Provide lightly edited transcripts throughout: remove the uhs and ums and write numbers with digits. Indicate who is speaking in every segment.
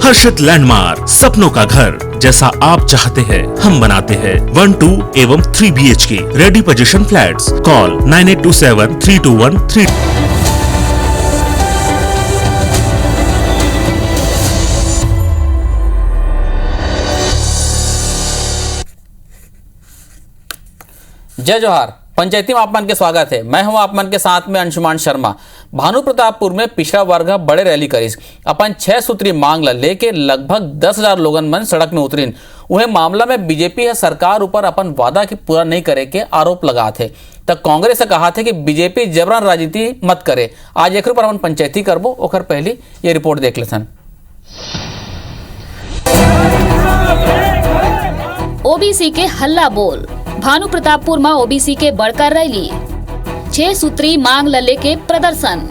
Speaker 1: हर्षित landmark, सपनों का घर जैसा आप चाहते हैं हम बनाते हैं। 1, 2 एवं 3 BHK ready position flats. Call 98273213।
Speaker 2: जय जोहार। पंचायती में आप मन के स्वागत है। मैं हूं आप मन के साथ में अंशुमान शर्मा। भानु प्रतापपुर में पिछड़ा वर्ग बड़े रैली करीस। अपन 6 सूत्री मांग ला लेके लगभग 10,000 लोगन मन सड़क में उतरीन। वह मामला में बीजेपी है सरकार ऊपर अपन वादा के पूरा नहीं करे के आरोप लगा थे। तब कांग्रेस से कहा थे कि बीजेपी जबरन राजनीति मत करे। आज एक पर अपन पंचायती करबो, ओकर पहली ये रिपोर्ट देख लेसन।
Speaker 3: ओबीसी के हल्ला बोल। भानु प्रतापपुर में ओबीसी के बड़का रैली, 6 सूत्री मांग ल लेके प्रदर्शन।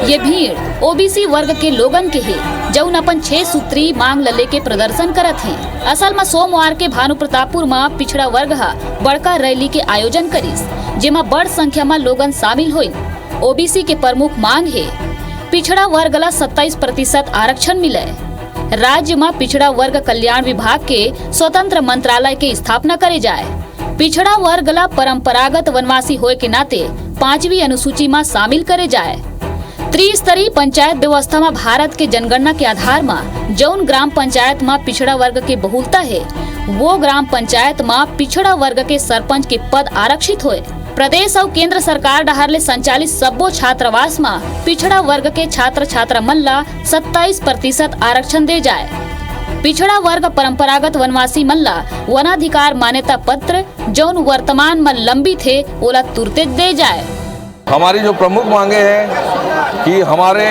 Speaker 3: ये भीड़ ओबीसी वर्ग के लोगन के है जौन अपन 6 सूत्री मांग ल लेके प्रदर्शन करत हैं। असल में सोमवार के भानु प्रतापपुर में पिछड़ा वर्ग बड़का रैली के आयोजन करीस, जेमा बड़ संख्या में लोगन शामिल हुई। ओबीसी के प्रमुख मांग है पिछड़ा वर्ग ला 27% आरक्षण मिले। राज्य में पिछड़ा वर्ग कल्याण विभाग के स्वतंत्र मंत्रालय के स्थापना करे जाए। पिछड़ा वर्ग ला परंपरागत वनवासी होए के नाते 5वीं अनुसूची में शामिल करे जाए। त्रिस्तरीय पंचायत व्यवस्था में भारत के जनगणना के आधार में जौन ग्राम पंचायत में पिछड़ा वर्ग के बहुलता है, वो ग्राम पंचायत में पिछड़ा वर्ग के सरपंच के पद आरक्षित होए। प्रदेश और केंद्र सरकार डहार संचालित सब्बो छात्रावास में पिछड़ा वर्ग के छात्र छात्रा मन ला 27% आरक्षण दे जाए। पिछड़ा वर्ग परंपरागत वनवासी मन ला वनाधिकार मान्यता पत्र जौन वर्तमान में लंबित थे ओला तुरते दे जाए।
Speaker 4: हमारी जो प्रमुख मांगे हैं कि हमारे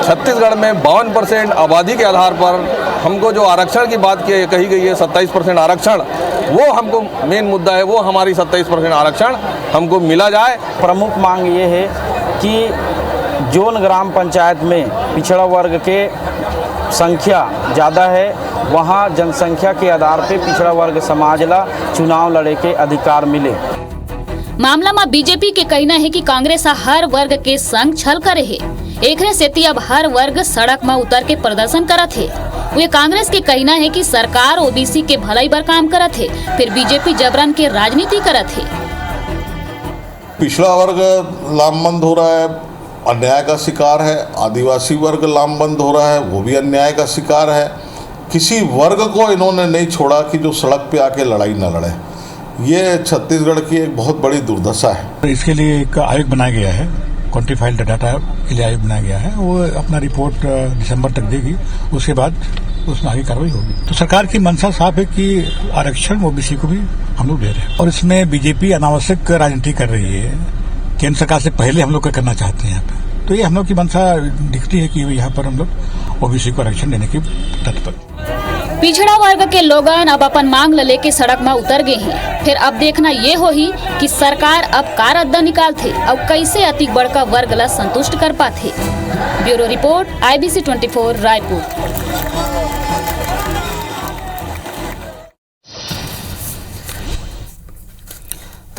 Speaker 4: छत्तीसगढ़ में 52% आबादी के आधार पर हमको जो आरक्षण की बात कही गई है 27% आरक्षण, वो हमको मेन मुद्दा है, वो हमारी 27% आरक्षण हमको मिला जाए।
Speaker 5: प्रमुख मांग ये है कि जोन ग्राम पंचायत में पिछड़ा वर्ग के संख्या ज़्यादा है, वहाँ जनसंख्या के आधार पे पिछड़ा वर्ग समाज ला चुनाव लड़े के अधिकार मिले।
Speaker 3: मामला में बीजेपी के कहना है कि कांग्रेस हर वर्ग के संग छल करे है। एकरे सेती अब हर वर्ग सड़क में उतर के प्रदर्शन करत है। वे कांग्रेस के कहना है कि सरकार ओबीसी के भलाई बर काम करत है, फिर बीजेपी जबरन के राजनीति करत है।
Speaker 6: पिछड़ा वर्ग लामबंद हो रहा है, अन्याय का शिकार है। आदिवासी वर्ग लामबंद हो रहा है, वो भी अन्याय का शिकार है। किसी वर्ग को इन्होंने नहीं छोड़ा कि जो सड़क पे आके लड़ाई न लड़े। ये छत्तीसगढ़ की एक बहुत बड़ी दुर्दशा है।
Speaker 7: इसके लिए एक आयोग बनाया गया है, क्वांटिफाइड डाटा के लिए आयोग बनाया गया है। वो अपना रिपोर्ट दिसंबर तक देगी, उसके बाद उसमें आगे कार्रवाई होगी। तो सरकार की मंशा साफ है कि आरक्षण ओबीसी को भी हम लोग दे रहे हैं, और इसमें बीजेपी अनावश्यक राजनीति कर रही है। केंद्र सरकार से पहले हम लोग क्या करना चाहते हैं यहाँ पे, तो ये हम लोग की मंशा दिखती है कि यहाँ पर हम लोग ओबीसी को आरक्षण देने की तत्पर।
Speaker 3: पिछड़ा वर्ग के लोगन अब अपन मांग ल लेके सड़क में उतर गए हैं। फिर अब देखना ये होही कि सरकार अब का रद्दा निकालते और कैसे अति बड़का वर्ग ला संतुष्ट कर पाते। Bureau report, IBC 24 Raipur.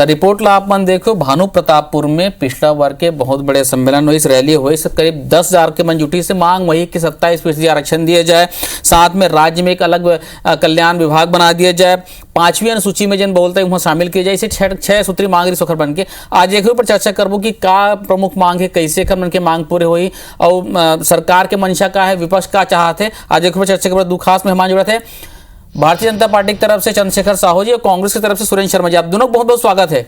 Speaker 2: Report ला आप मन देखो, भानु प्रतापपुर में पिछड़ा वर्ग के बहुत बड़े सम्मेलन हुई, इस रैली हुई। से करीब 10,000 के मन जुटी से मांग वही कि 27% आरक्षण दिए जाए। साथ में राज्य में एक अलग कल्याण विभाग बना दिया जाए। 5वीं अनुसूची में जन बोलते हैं वहाँ शामिल किया जाए। इसे 6 सूत्री मांग रही सोखर बन के आज एक पर चर्चा करबो कि का प्रमुख मांग है, कैसे कर मन के मांग पूरे हुई और सरकार के मंशा का है, विपक्ष का चाहत है। आज एक पर चर्चा कर दो खास मेहमान जुड़े थे। भारतीय जनता पार्टी की तरफ से चंद्रशेखर साहू जी और कांग्रेस की तरफ से सुरेंद्र शर्मा जी, आप दोनों बहुत बहुत स्वागत है।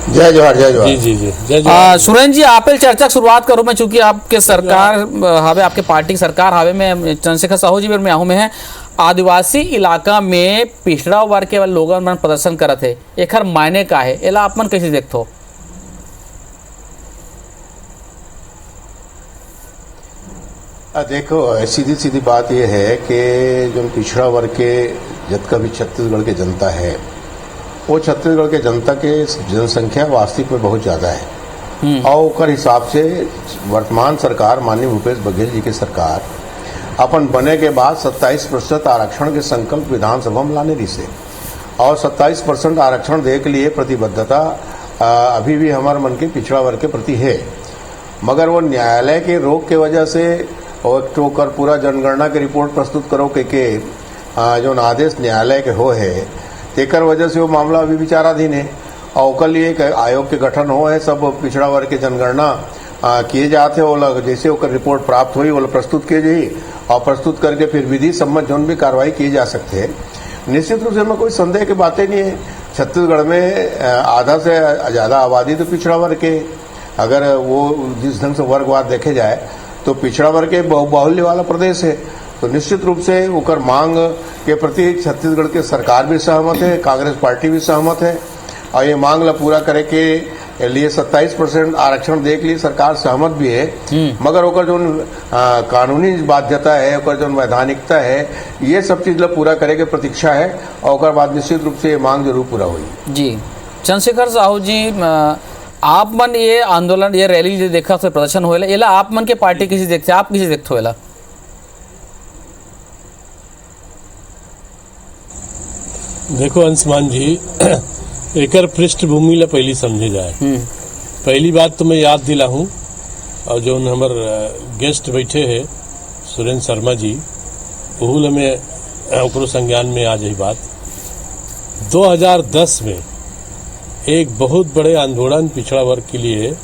Speaker 6: जय जोहार। जय जोहार।
Speaker 7: जी जय जोहार।
Speaker 2: सुरेंद्र जी, आप चर्चा की शुरुआत करूं मैं, चूंकि आपके सरकार हावे, आपके पार्टी की सरकार हावे में चंद्रशेखर साहू जी में आहू में है। आदिवासी इलाका में पिछड़ा वर्ग के लोगन मन प्रदर्शन करत है, एक मायने का है, एला आप मन कैसे देखते?
Speaker 8: देखो, सीधी सीधी बात यह है कि जो पिछड़ा वर्ग के जितना भी छत्तीसगढ़ की जनता है, वो छत्तीसगढ़ के जनता के जनसंख्या वास्तविक में बहुत ज़्यादा है। और ओकर हिसाब से वर्तमान सरकार माननीय भूपेश बघेल जी की सरकार अपन बने के बाद 27% आरक्षण के संकल्प विधानसभा में लाने दी से, और 27% आरक्षण दे के लिए प्रतिबद्धता अभी भी हमारे मन के पिछड़ा वर्ग के प्रति है, मगर वो न्यायालय के रोक के वजह से और तो कर पूरा जनगणना के रिपोर्ट प्रस्तुत करो के जो आदेश न्यायालय के हो है तेकर वजह से वो मामला अभी विचाराधीन है और ओकर लिए एक आयोग के गठन हो है। सब पिछड़ा वर्ग के जनगणना किए जाते हो लग जैसे ओकर रिपोर्ट प्राप्त हुई वो प्रस्तुत किए जाए और प्रस्तुत करके फिर विधि सम्मत जोन भी कार्रवाई किए जा सकते हैं। निश्चित रूप से में कोई संदेह की बातें नहीं है। छत्तीसगढ़ में आधा से ज़्यादा आबादी तो पिछड़ा वर्ग के, अगर वो जिस ढंग से वर्गवाद देखे जाए तो पिछड़ा वर्ग के बाहुल्य वाला प्रदेश है, तो निश्चित रूप से उकर मांग के प्रति छत्तीसगढ़ की सरकार भी सहमत है, कांग्रेस पार्टी भी सहमत है और ये मांग ला पूरा करे के लिए 27% आरक्षण दे के लिए सरकार सहमत भी है, मगर ओकर जो कानूनी बाध्यता है, ओकर जो वैधानिकता है, ये सब चीज ला पूरा करे के प्रतीक्षा है और ओकर बाद निश्चित रूप से ये मांग जरूर पूरा हुई।
Speaker 2: जी चंद्रशेखर साहू जी, आप मन ये आंदोलन ये रैली जो देखा तो प्रदर्शन होएला एला आप मन के पार्टी किसी देखते, आप किसी देखते होएला?
Speaker 9: देखो अंशुमान जी, एकर पृष्ठभूमि ला पहली समझे जाए। पहली बात तो मैं याद दिला हूँ और जो हमार गेस्ट बैठे हैं सुरेंद्र शर्मा जी, वहू में ओकरो संज्ञान में आ जाई बात। 2010 में एक बहुत बड़े आंदोलन पिछड़ा वर्ग के लिए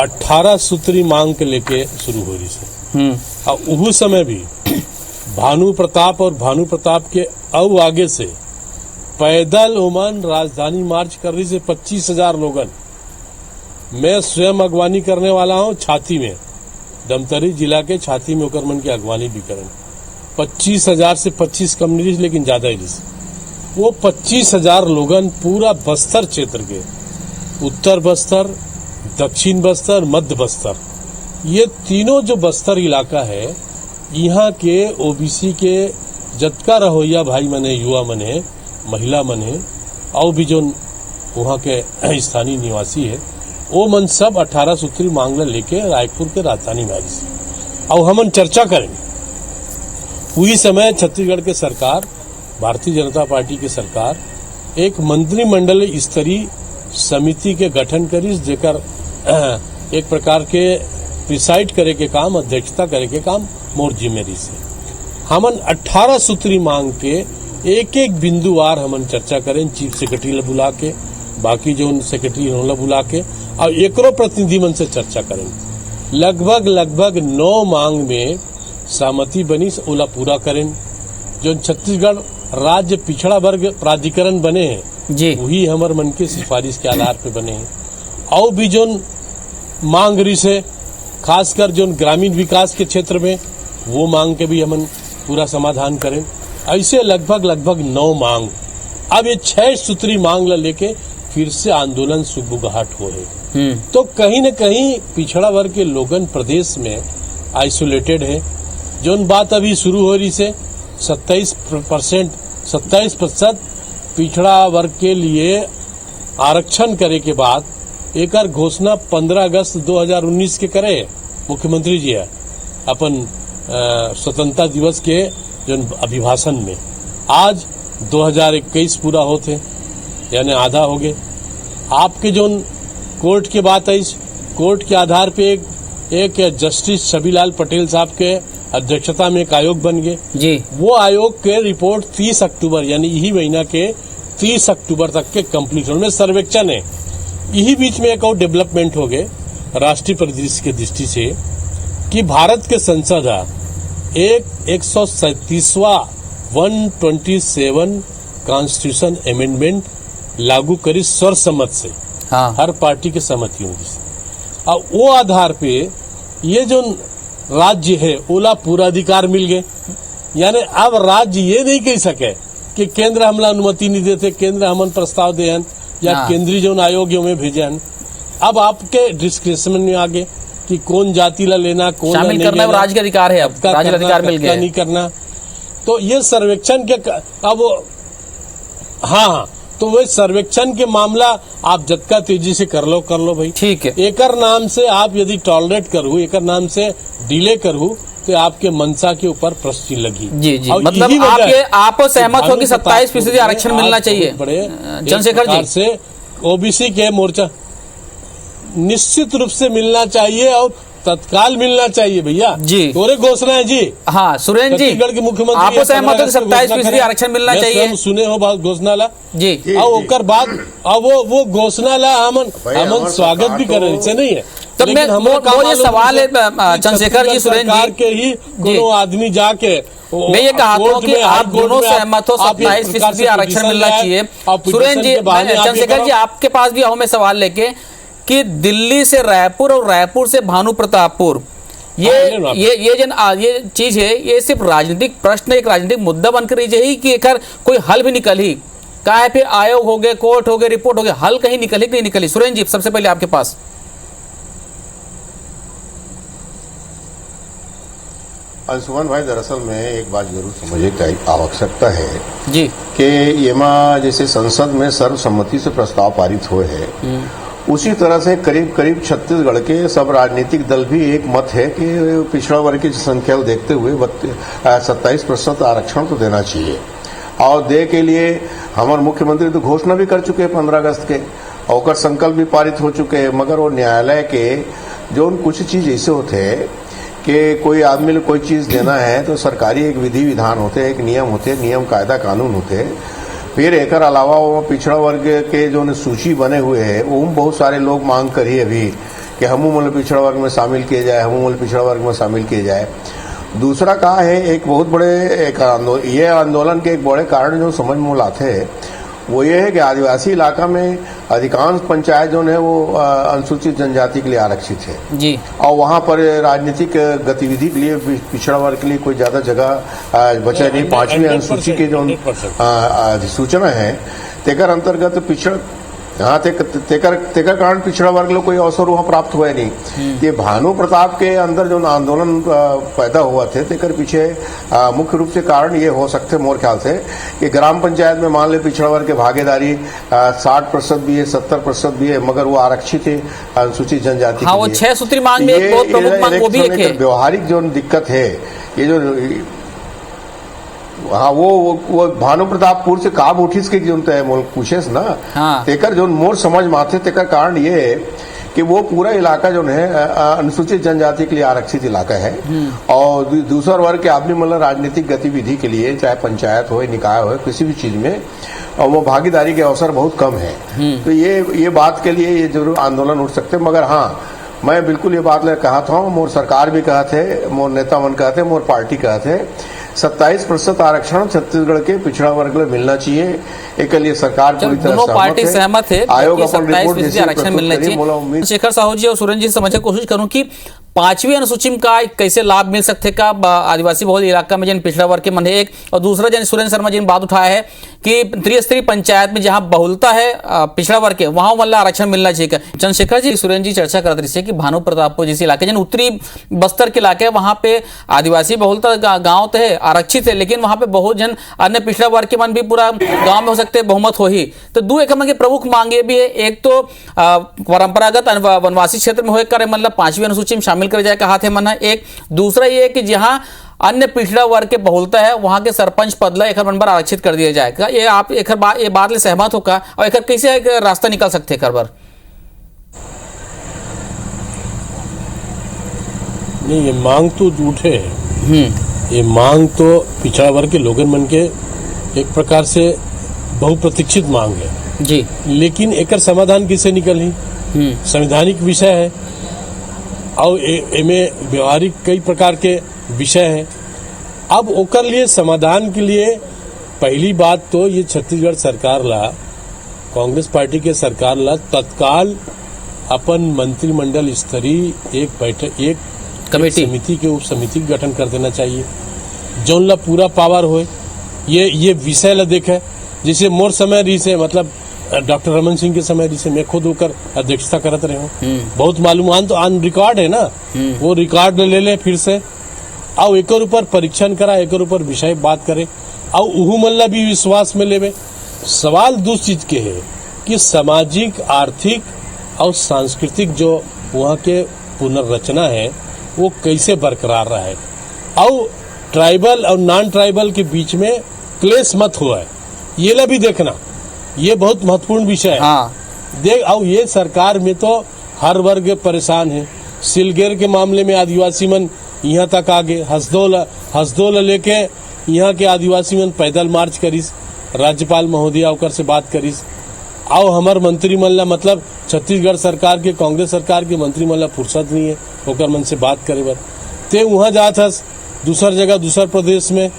Speaker 9: 18 सूत्री मांग के लेके शुरू हो रही से और उस समय भी भानु प्रताप और भानु प्रताप के अब आगे से पैदल उमन राजधानी मार्च कर रही से 25,000 लोगन। मैं स्वयं अगवानी करने वाला हूं छाती में, दमतरी जिला के छाती में होकर मन की अगवानी भी करें। 25,000 से 25 कम नहीं, लेकिन ज्यादा ही वो 25,000 लोगन पूरा बस्तर क्षेत्र के, उत्तर बस्तर, दक्षिण बस्तर, मध्य बस्तर, ये तीनों जो बस्तर इलाका है, यहाँ के ओबीसी के जतका रहोइया भाई मने, युवा मने, महिला मने और भी जो वहाँ के स्थानीय निवासी है, वो मन सब 18 सूत्री मांग लेके रायपुर के राजधानी में आई और हमन चर्चा करेंगे। उसी समय छत्तीसगढ़ के सरकार, भारतीय जनता पार्टी की सरकार एक मंत्रिमंडल स्तरीय समिति के गठन करी, जेकर एक प्रकार के प्रिसाइड करे के काम, अध्यक्षता करे के काम मोर जिम्मेदारी से हमन 18 सूत्री मांग के एक एक बिंदुवार हमन चर्चा करें। चीफ सेक्रेटरी ला बुला के, बाकी जो सेक्रेटरी ला बुला के और एकरो प्रतिनिधि मन से चर्चा करें। लगभग 9 मांग में सहमति बनी, ओला पूरा करें। जो छत्तीसगढ़ राज्य पिछड़ा वर्ग प्राधिकरण बने हैं जी, वही हमार मन के सिफारिश के आधार पे बने हैं। और भी जो मांग रही से खासकर जो ग्रामीण विकास के क्षेत्र में, वो मांग के भी हमन पूरा समाधान करें। ऐसे लगभग 9 मांग, अब ये 6 सूत्री मांग ला लेके फिर से आंदोलन सुगबुगाहट हो रहे। तो कहीं न कहीं पिछड़ा वर्ग के लोगन प्रदेश में आइसोलेटेड है। जो बात अभी शुरू हो रही से 27% पिछड़ा वर्ग के लिए आरक्षण करे के बाद एक घोषणा 15 अगस्त 2019 के करे मुख्यमंत्री जी है अपन स्वतंत्रता दिवस के जो अभिभाषण में। आज 2021 पूरा होते, यानी आधा हो गए। आपके जो कोर्ट के बात आई, कोर्ट के आधार पे एक जस्टिस छबिलाल पटेल साहब के अध्यक्षता में एक आयोग बन गए जी। वो आयोग के रिपोर्ट 30 अक्टूबर यानी यही महीना के 30 अक्टूबर तक के कंप्लीट होने में सर्वेक्षण है। यही बीच में एक और डेवलपमेंट हो गए राष्ट्रीय परिदृश्य के दृष्टि से कि भारत के संसद एक 137वां 127 कॉन्स्टिट्यूशन अमेंडमेंट लागू करी सर्वसम्मत से। हाँ। हर पार्टी की सहमति होगी और वो आधार पे ये जो राज्य है ओला पूरा अधिकार मिल गए। यानी अब राज्य ये नहीं कह सके कि केंद्र हमला अनुमति नहीं देते, केंद्र हमन प्रस्ताव दे या केंद्रीय जो आयोग में भेजे। अब आपके डिस्क्रिप्शन में आगे कि कौन जाति ला लेना, कौन
Speaker 2: शामिल करना, राज्य का अधिकार है। अब राज्य का अधिकार मिल गया,
Speaker 9: नहीं करना। तो ये सर्वेक्षण के अब हाँ, तो वही सर्वेक्षण के मामला आप जतका तेजी से कर लो भाई, ठीक है। एकर नाम से आप यदि टॉलरेट करू, एकर नाम से डिले करू, तो आपके मनसा के ऊपर प्रश्न लगी। जी जी, मतलब आप सहमत हो कि 27% आरक्षण मिलना चाहिए।
Speaker 2: चंद्रशेखर जी
Speaker 9: से ओबीसी के मोर्चा निश्चित रूप से मिलना चाहिए और तत्काल मिलना चाहिए भैया
Speaker 2: जी।
Speaker 9: तोरे घोषणा है जी।
Speaker 2: हाँ सुरेंद्र जी,
Speaker 9: छत्तीसगढ़ के मुख्यमंत्री
Speaker 2: आपको सहमत हो 27% आरक्षण मिलना चाहिए
Speaker 9: सुने हो बात घोषणा ला
Speaker 2: जी।
Speaker 9: और ओकर बाद अब वो घोषणा ला हमन स्वागत भी कर रहे से नहीं है।
Speaker 2: तब मैं वो ये सवाल है चंद्रशेखर जी, सुरेंद्र जी
Speaker 9: के ही कोनो आदमी जाके
Speaker 2: मैं ये कहा था कि आप दोनों सहमत हो 27% आरक्षण मिलना चाहिए। सुरेंद्र जी, चंद्रशेखर जी आपके पास भी आओ मैं सवाल लेके कि दिल्ली से रायपुर और रायपुर से भानु प्रतापपुर ये चीज है, ये सिर्फ राजनीतिक प्रश्न, एक राजनीतिक मुद्दा बनकर रही है कि एक कोई हल भी निकल ही का है, फिर आयोग हो गए, कोर्ट हो गए, रिपोर्ट हो गए, हल कहीं निकली कि नहीं निकली? सुरेंद्र जी सबसे पहले आपके पास।
Speaker 8: अंशुमन भाई, दरअसल में एक बात जरूर समझे की आवश्यकता है
Speaker 2: जी
Speaker 8: कि येमा जैसे संसद में सर्वसम्मति से प्रस्ताव पारित हुए हैं, उसी तरह से करीब करीब छत्तीसगढ़ के सब राजनीतिक दल भी एक मत है कि पिछड़ा वर्ग की संख्या को देखते हुए 27% आरक्षण तो देना चाहिए। और दे के लिए हमारे मुख्यमंत्री तो घोषणा भी कर चुके हैं 15 अगस्त के, और संकल्प भी पारित हो चुके हैं। मगर वो न्यायालय के जो कुछ चीज ऐसे होते हैं कि कोई आदमी को कोई चीज देना है तो सरकारी एक विधि विधान होते, एक नियम होते, नियम कायदा कानून होते। फिर एक अलावा वो पिछड़ा वर्ग के जो सूची बने हुए हैं वो बहुत सारे लोग मांग कर ही अभी कि हम मतलब पिछड़ा वर्ग में शामिल किए जाए, हम मतलब पिछड़ा वर्ग में शामिल किए जाए। दूसरा कहा है एक बहुत बड़े ये आंदोलन के एक बड़े कारण जो समझ में लाते हैं वो ये है कि आदिवासी इलाका में अधिकांश पंचायत जो है वो अनुसूचित जनजाति के लिए आरक्षित है
Speaker 2: जी,
Speaker 8: और वहां पर राजनीतिक गतिविधि के लिए पिछड़ा वर्ग के लिए कोई ज्यादा जगह बचा नहीं। 5वीं अनुसूची के जो अधिसूचना है तेकर अंतर्गत पिछड़ा हाँ तेकर कारण पिछड़ा वर्ग लोग कोई अवसर वहां प्राप्त हुआ नहीं। ये भानु प्रताप के अंदर जो आंदोलन पैदा हुआ थे तेकर पीछे मुख्य रूप से कारण ये हो सकते मोर ख्याल से कि ग्राम पंचायत में मान ले पिछड़ा वर्ग की भागीदारी 60% भी है, 70% भी है, मगर वो आरक्षित है अनुसूचित जनजाति।
Speaker 2: हाँ, वो 6 सूत्री मांग में एक बहुत प्रमुख मांग वो भी एक है।
Speaker 8: व्यवहारिक जो दिक्कत है ये जो हाँ वो भानु प्रतापपुर से काब उठिस के जो पूछेस ना
Speaker 2: हाँ।
Speaker 8: तेकर जो मोर समझ माथे तेकर कारण ये है कि वो पूरा इलाका जो है अनुसूचित जनजाति के लिए आरक्षित इलाका है और दूसरा वर्ग के आदमी मतलब राजनीतिक गतिविधि के लिए चाहे पंचायत हो, निकाय हो, किसी भी चीज में और वो भागीदारी के अवसर बहुत कम है। तो ये बात के लिए ये जरूर आंदोलन उठ सकते, मगर हाँ मैं बिल्कुल ये बात कहा था, मोर सरकार भी कहा थे, मोर नेता मन कहा थे, मोर पार्टी कहा थे 27% आरक्षण छत्तीसगढ़ के पिछड़ा वर्ग में मिलना चाहिए। एक लिए सरकार पूरी तरह
Speaker 2: दोनों पार्टी सहमत है,
Speaker 8: आयोग अपन रिपोर्ट जैसे
Speaker 2: आरक्षण मिलना चाहिए। शेखर साहू जी और सुरेंद्र जी समझने की कोशिश करूं कि 5वीं अनुसूची का कैसे लाभ मिल सकते का आदिवासी बहुल इलाका में जिन पिछड़ा वर्ग के मन है एक, और दूसरा जन सुरेंद्र शर्मा जी ने बात उठाया है कि त्रिस्तरीय पंचायत में जहां बहुलता है पिछड़ा वर्ग के वहां मतलब आरक्षण मिलना चाहिए। चंद्रशेखर जी, सुरेंद्र जी चर्चा कर रही है कि भानु प्रतापपुर जैसे इलाके जिन उत्तरी बस्तर के इलाके वहां पे आदिवासी बहुलता गाँव तो है, आरक्षित है, लेकिन वहां पे बहुत जन अन्य पिछड़ा वर्ग के मन भी पूरा गाँव में हो सकते, बहुमत हो ही। तो दो एक की प्रमुख मांग ये भी है, एक तो परंपरागत वनवासी क्षेत्र में होकर मतलब 5वीं अनुसूची में शामिल कर जाए कहा थे मन है एक, दूसरा ये है कि जहां अन्य पिछड़ा वर्ग के बहुलता है वहां के सरपंच पद ला एक नंबर आरक्षित कर दिया जाएगा। ये आप ये बात ले सहमत होगा और एक कैसे एक रास्ता निकल सकते हैं बार?
Speaker 9: नहीं, ये मांग तो झूठे है, ये मांग तो पिछड़ा वर्ग के लोगन मन के एक प्रकार से बहुप्रतीक्षित मांग है
Speaker 2: जी,
Speaker 9: लेकिन एकर समाधान किसे निकली? संवैधानिक विषय है और इनमें व्यवहारिक कई प्रकार के विषय हैं। अब ओकर लिए समाधान के लिए पहली बात तो ये छत्तीसगढ़ सरकार ला, कांग्रेस पार्टी के सरकार ला तत्काल अपन मंत्रिमंडल स्तरीय एक बैठक, एक कमेटी, समिति के उप समिति गठन कर देना चाहिए जौन ला पूरा पावर होए। ये विषय ला देखे, जैसे मोर समय रही से मतलब डॉक्टर रमन सिंह के समय जिसे मैं खुद होकर अध्यक्षता करते रहे हूँ, बहुत मालूमान तो ऑन रिकॉर्ड है ना, वो रिकॉर्ड ले फिर से और एक ऊपर परीक्षण करा, एक ऊपर विषय बात करे और उहू मल्ला भी विश्वास में लेवे। सवाल दूसरी चीज के है कि सामाजिक, आर्थिक और सांस्कृतिक जो वहाँ के पुनर्रचना है वो कैसे बरकरार रहा है और ट्राइबल और नॉन ट्राइबल के बीच में क्लेश मत हुआ है, ये ला भी देखना, ये बहुत महत्वपूर्ण विषय है।
Speaker 2: हाँ।
Speaker 9: देख अब ये सरकार में तो हर वर्ग परेशान है। सिलगेर के मामले में आदिवासी मन यहाँ तक आगे, हसदोल लेके यहाँ के आदिवासी मन पैदल मार्च करिस, राज्यपाल महोदया ओकर से बात करिस। आओ हमार मंत्रिमंडल ला मतलब छत्तीसगढ़ सरकार के, कांग्रेस सरकार के मंत्रिमंडल ला फुर्सत नहीं है ओकर मन से बात करे बर। ते वहाँ जात हस दूसर जगह, दूसर प्रदेश में,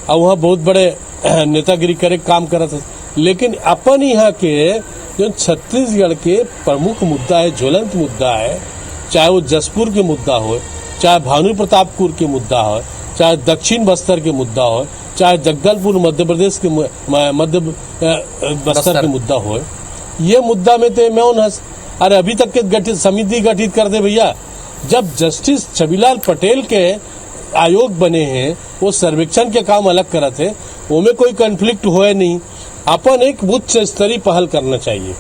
Speaker 9: और वहाँ बहुत बड़े नेतागिरी करे काम करत हस। लेकिन अपन यहाँ के जो छत्तीसगढ़ के प्रमुख मुद्दा है, ज्वलंत मुद्दा है, चाहे वो जसपुर के मुद्दा हो, चाहे भानु प्रतापपुर के मुद्दा हो, चाहे दक्षिण बस्तर के मुद्दा हो, चाहे जगदलपुर मध्य प्रदेश के मध्य बस्तर के मुद्दा हो, ये मुद्दा में तो मैं हंस। अरे अभी तक के गठित समिति गठित कर दे भैया। जब जस्टिस छबिलाल पटेल के आयोग बने हैं, वो सर्वेक्षण के काम अलग करत है, उनमें कोई कन्फ्लिक्ट होए नहीं। अपन एक उच्च स्तरीय पहल करना चाहिए।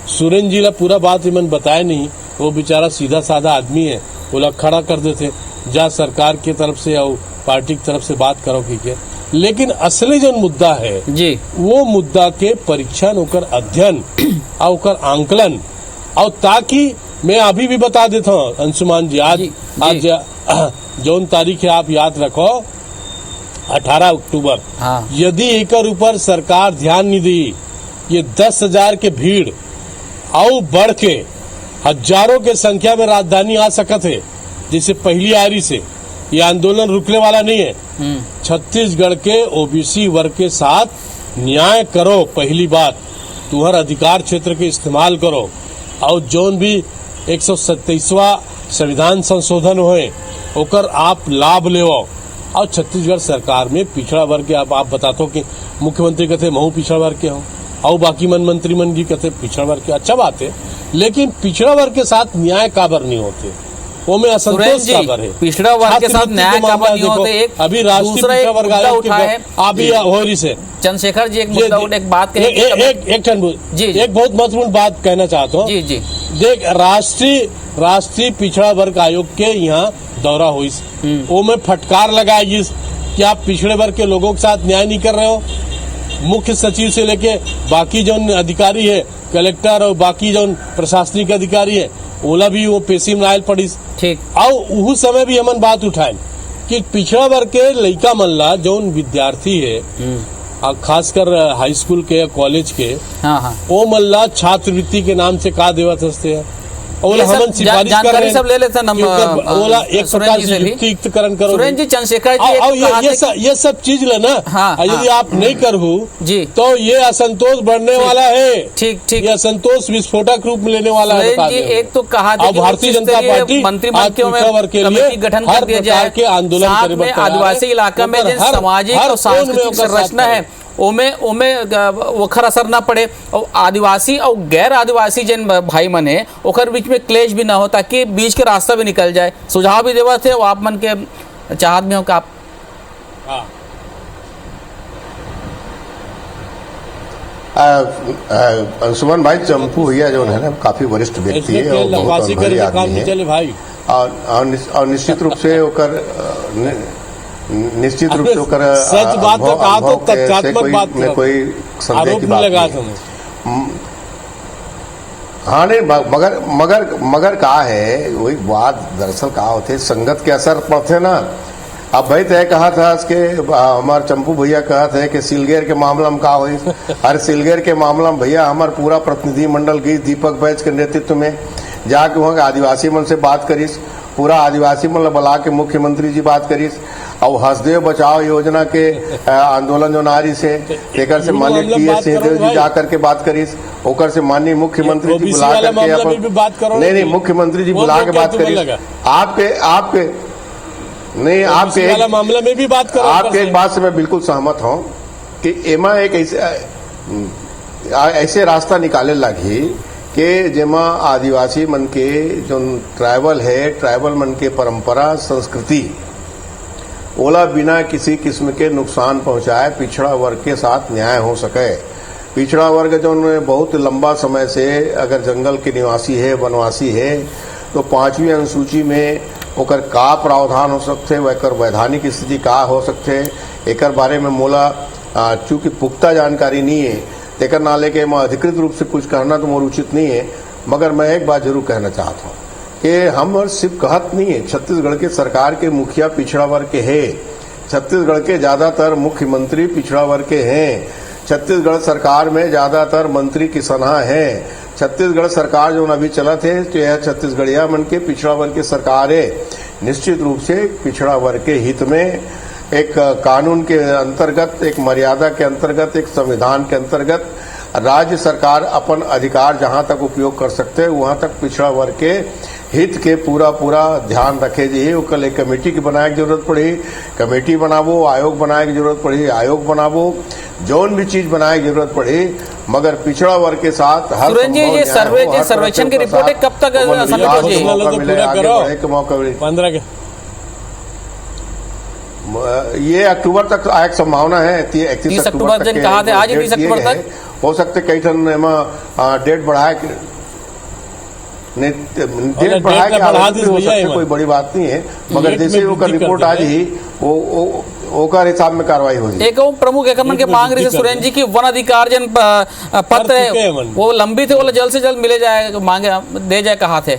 Speaker 9: सुरेंद्र जी ला पूरा बात इमन बताया नहीं, वो बेचारा सीधा साधा आदमी है, वो लोग खड़ा कर देते जा सरकार की तरफ से और पार्टी की तरफ से बात करो की। लेकिन असली जो मुद्दा है
Speaker 2: जी, वो
Speaker 9: मुद्दा के परीक्षण होकर अध्ययन और होकर आंकलन, और ताकि मैं अभी भी बता देता हूँ अंशुमान जी, आज जौन तारीख है आप याद रखो, 18 अक्टूबर।
Speaker 2: हाँ।
Speaker 9: यदि एक ऊपर सरकार ध्यान नहीं दी, ये 10,000 के भीड़ और बढ़ के हजारों के संख्या में राजधानी आ सकत है, जैसे पहली आरी से ये आंदोलन रुकने वाला नहीं है। छत्तीसगढ़ के ओबीसी वर्ग के साथ न्याय करो, पहली बात तुहर अधिकार क्षेत्र के इस्तेमाल करो, और जोन भी 127वां संविधान संशोधन होए ओकर आप लाभ लेवो। और छत्तीसगढ़ सरकार में पिछड़ा वर्ग के आप बताते हो कि मुख्यमंत्री कहते महू पिछड़ा वर्ग के हो, और बाकी मंत्री जी कहते पिछड़ा वर्ग के, अच्छा बात है, लेकिन पिछड़ा वर्ग के साथ न्याय काबर नहीं होते, वो में असंतोष काबर है।
Speaker 2: पिछड़ा वर्ग के साथ न्याय काबर नहीं होते, एक
Speaker 9: अभी राष्ट्रीय पिछड़ा वर्ग आयोग के अभी हो रही से
Speaker 2: चंद्रशेखर जी एक मुद्दा एक बात कही,
Speaker 9: एक बहुत महत्वपूर्ण बात कहना चाहता हूँ। देख, राष्ट्रीय पिछड़ा वर्ग आयोग के यहाँ दौरा हुई, वो में फटकार लगाई कि आप पिछड़े वर्ग के लोगों के साथ न्याय नहीं कर रहे हो। मुख्य सचिव से लेके बाकी जो अधिकारी है, कलेक्टर और बाकी जो प्रशासनिक अधिकारी है, ओला भी वो पेशी में आयल पड़ी।
Speaker 2: ठीक,
Speaker 9: और उस समय भी हमन बात उठाए कि पिछड़ा वर्ग के लड़का मन ला जो विद्यार्थी है, खासकर हाई स्कूल के, कॉलेज के, वो मन ला छात्रवृत्ति के नाम से का देवत हंसते हैं, और हमन सिफारिश कर रहे हैं,
Speaker 2: सब ले लेते हैं
Speaker 9: ओला एक प्रकार से युक्तिकरण करो।
Speaker 2: सुरेंद्र जी, चंद्रशेखर जी
Speaker 9: ये सब चीज लेना, यदि आप नहीं करो
Speaker 2: जी तो
Speaker 9: ये असंतोष बढ़ने वाला है।
Speaker 2: ठीक,
Speaker 9: ये असंतोष विस्फोटक रूप में लेने वाला है।
Speaker 2: एक तो कहा
Speaker 9: भारतीय जनता पार्टी
Speaker 2: मंत्रिमंडल के लिए गठन कर दिया जाए
Speaker 9: के आंदोलन
Speaker 2: में आदिवासी इलाका में जिन सामाजिक और सांस्कृतिक संरचना है ओमे ओखर असर ना पड़े, और आदिवासी और गैर आदिवासी जिन भाई मन है ओखर बीच में क्लेश भी ना हो, ताकि बीच के रास्ता भी निकल जाए। सुझाव भी देवा थे, आप मन के चाहत में हो का आप
Speaker 8: अंशुमान भाई, चंपू भैया जो है ना काफी वरिष्ठ व्यक्ति है और बहुत अनुभवी आदमी है, और निश्चित रूप से होकर
Speaker 9: सच बात तो कहा तो तथ्यात्मक बात
Speaker 8: में कोई संदेह की बात नहीं। हाँ नहीं, मगर कहा है वही बात, दरअसल कहा होते संगत के असर पड़ते ना। अब भाई तय कहा था कि हमारे चंपू भैया कहा था कि सिलगेर के मामला में कहा हुई, हर सिलगेर के मामला में भैया हमारे पूरा प्रतिनिधि मंडल गई दीपक बैच के नेतृत्व में, जाके वहाँ आदिवासी मन से बात करीस, पूरा आदिवासी मन बुला के मुख्यमंत्री जी बात करीस, और हसदेव बचाओ योजना के आंदोलन जो नारी से तेकर से माननीय टी.एस. सिंहदेव जी जाकर के बात करीस, ओकर से माननीय मुख्यमंत्री जी बुला करके नहीं मुख्यमंत्री जी बुला के बात करीस। आपके
Speaker 9: मामले में भी बात करो।
Speaker 8: आपके एक बात से मैं बिल्कुल सहमत हूँ कि एमा एक ऐसे रास्ता निकाले लगी कि जेमा आदिवासी मन के जो ट्राइबल है, ट्राइबल मन के परंपरा संस्कृति ओला बिना किसी किस्म के नुकसान पहुंचाए पिछड़ा वर्ग के साथ न्याय हो सके। पिछड़ा वर्ग जो बहुत लंबा समय से अगर जंगल के निवासी है, वनवासी है, तो 5वीं अनुसूची में ओकर का प्रावधान हो सकते, वह वैधानिक स्थिति का हो सकते, एकर बारे में मोला चूंकि पुख्ता जानकारी नहीं है, तेकर नाले के मैं अधिकृत रूप से कुछ कहना तो मोर उचित नहीं है, मगर मैं एक बात जरूर कहना चाहता हूँ कि हम सिर्फ कहत नहीं है, छत्तीसगढ़ के सरकार के मुखिया पिछड़ा वर्ग के है, छत्तीसगढ़ के ज्यादातर मुख्यमंत्री पिछड़ा वर्ग के हैं, छत्तीसगढ़ सरकार में ज्यादातर मंत्री किसनहा हैं, छत्तीसगढ़ सरकार जो अभी चलत है तो यह छत्तीसगढ़िया मन के पिछड़ा वर्ग की सरकार है। निश्चित रूप से पिछड़ा वर्ग के हित में एक कानून के अंतर्गत, एक मर्यादा के अंतर्गत, एक संविधान के अंतर्गत राज्य सरकार अपन अधिकार जहां तक उपयोग कर सकते हैं वहां तक पिछड़ा वर्ग के हित के पूरा ध्यान रखे जाइए। ओकर एक कमेटी की बनाए की जरूरत पड़ी, कमेटी बनावो, आयोग बनाए की जरूरत पड़ी, आयोग बनावो, जौन भी चीज बनाए की जरूरत पड़ी, मगर पिछड़ा वर्ग के साथ हर
Speaker 2: ये सर्वेक्षण की रिपोर्ट कब तक
Speaker 8: ये अक्टूबर तक आए संभावना है। 31 अक्टूबर तक
Speaker 2: कहा थे, आज 30 अक्टूबर तक
Speaker 8: हो सकते कई ठन डेट बढ़ाए, डेट बढ़ाए के हो सकते, कोई बड़ी बात नहीं है, मगर जैसे वो रिपोर्ट आज ही ओकर हिसाब में कार्रवाई होगी।
Speaker 2: एक प्रमुख एकमन के मांग रही सुरेंद्र जी की वन अधिकार जन पत्र है वो लंबित है, वो जल्द से जल्द मिले जाए, मांगे दे जाए, कहा थे।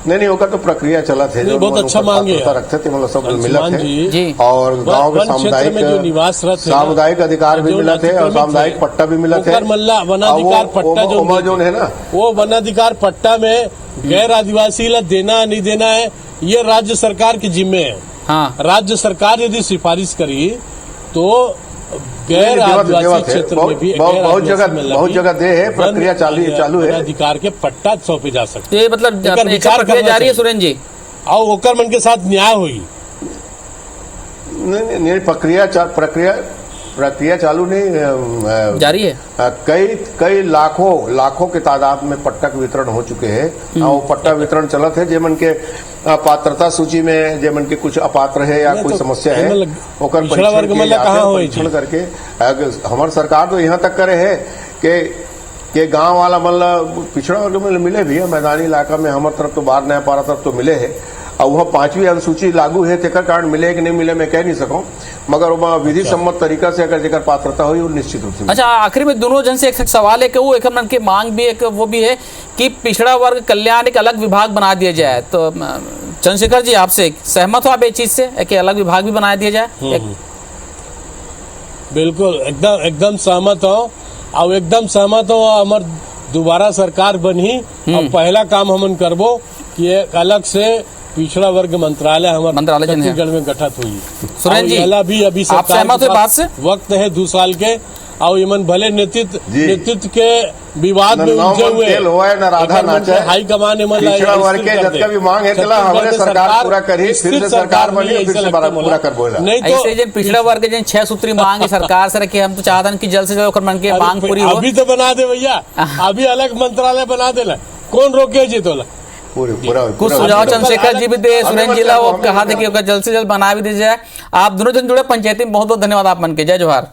Speaker 8: नहीं होगा तो प्रक्रिया चला थे, जो
Speaker 9: बहुत अच्छा मांगे
Speaker 8: रखते थे, मतलब सब मिला थे, और गांव के सामुदायिक अधिकार भी मिला थे और सामुदायिक पट्टा भी मिला थे।
Speaker 9: वनाधिकार पट्टा जो
Speaker 8: है ना, वो
Speaker 9: वनाधिकार पट्टा में गैर आदिवासी ला देना नहीं देना है, ये राज्य सरकार के जिम्मे है।
Speaker 2: हाँ।
Speaker 9: राज्य सरकार यदि सिफारिश करी तो गैर आदिवासी क्षेत्र में भी
Speaker 8: बहुत जगह दे है, प्रक्रिया चालू है,
Speaker 9: अधिकार के पट्टा सौंपे जा सकते,
Speaker 2: ये मतलब
Speaker 9: विचार
Speaker 2: प्रक्रिया जारी है सुरेंद्र जी,
Speaker 9: और ओकर मन के साथ न्याय हुई।
Speaker 8: नहीं, प्रक्रिया चालू नहीं,
Speaker 2: जारी है।
Speaker 8: कई लाखों के तादाद में पट्टा के वितरण हो चुके हैं, और पट्टा वितरण चलत है। जेमन के पात्रता सूची में जेमन के कुछ अपात्र है या कोई समस्या है, ओकर परीक्षण करके हमार सरकार तो यहाँ तक करे है कि गांव वाला मतलब पिछड़ा वर्ग में मिले भी है, मैदानी इलाका में हमारे तरफ तो बाहर नया पारा तरफ तो मिले है, और वह 5वीं अनुसूची लागू है, तेकर कारण मिले कि नहीं मिले मैं कह नहीं सकूं, मगर वह विधि सम्मत तरीका से अगर जेकर पात्रता हुई वो निश्चित रूप से।
Speaker 2: अच्छा, आखिरी में दोनों जन से एक सवाल है कि वो एक मन की मांग भी एक वो भी है कि पिछड़ा वर्ग कल्याण एक अलग विभाग बना दिया जाए, तो चंद्रशेखर जी आपसे सहमत हो आप इस चीज से कि अलग विभाग भी बना दिया जाए?
Speaker 9: बिल्कुल, एकदम सहमत हो, और एकदम सहमत हो। हमार दोबारा सरकार बनी और पहला काम हमन करबो कि एक अलग से पिछड़ा वर्ग मंत्रालय हमारे छत्तीसगढ़ में गठित हुई।
Speaker 2: सुरेंद्र जी
Speaker 9: भी अभी सरकार
Speaker 2: के पास
Speaker 9: वक्त है 2 साल के, और इमन भले नेतृत्व के विवाद में उलझे हुए हाई कमान
Speaker 8: पिछड़ा वर्ग के जितना भी मांग है चला हमारे सरकार पूरा करी, फिर से सरकार बनी फिर से पूरा कर बोला।
Speaker 2: नहीं तो ऐसे पिछड़ा वर्ग के 6 सूत्री मांग है सरकार से कि हम तो चाहते हैं कि जल्द से जल्द मन की मांग पूरी हो।
Speaker 9: अभी तो बना दे भैया, अभी अलग मंत्रालय बना देना, कौन रोके जी? तो
Speaker 2: कुछ सुझाव चंद्रशेखर जी भी दे, सुरेंद्र जी वो कहा थे कि जल्द से जल्द बना भी दी जाए। आप दोनों जन जुड़े पंचायती में बहुत बहुत धन्यवाद आप मन के। जय जोहार।